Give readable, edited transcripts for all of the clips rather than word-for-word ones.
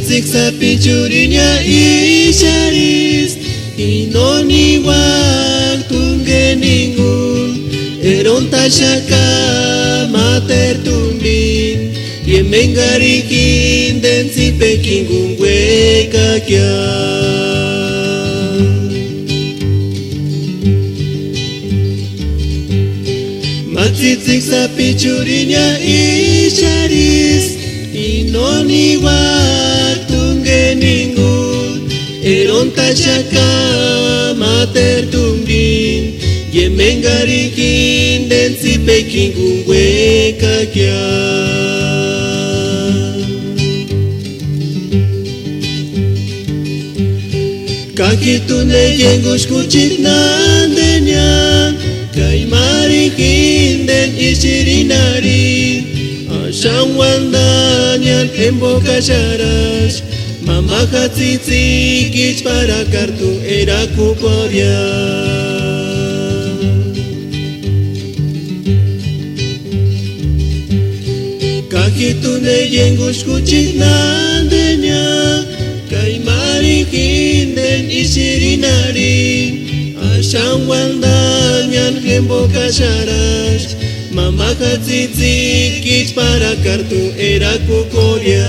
Matzitzik zapichuriña isharis Inoniwak tungeningun Eronta shaka mater tumbin Yemengarikin densi pekingun weka kya Matzitzik zapichuriña isharis Inoniwak tungeningun Eronta shaka mater tumbin Yemengarikin densi pekingun weka kya Kakitune yengush kuchik nandenya Kaimarikin den ishirinari Ashan wandanyan emboka sharash Mama katzitzik para kartu era kuporia Kakitune yengush kuchik nandenya Kaimarikin den ishirinari Ashan wandanyan emboka sharash Mama katzitzik para kartu era kuporia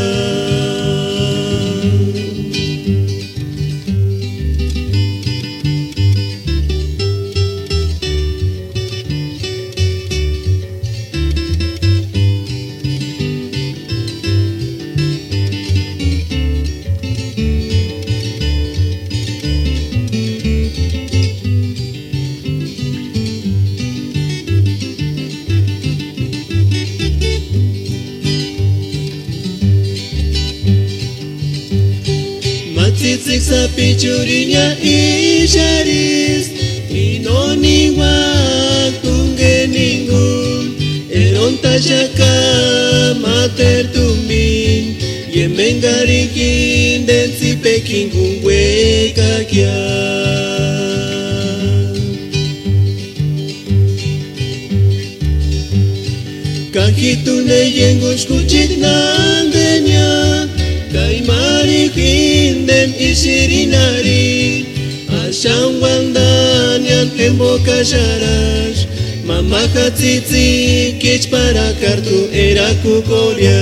Matzitzik zapichuriña isharis Inoniwak tungeningun Eronta shaka mater tumbin Yemengarikin densi pekingun weka kya Kakitune yengush kuchik nandenya Kaimarikin den ishirinari Ashan wandanyan emboka sharash Mama katzitzik para kartu era kukoria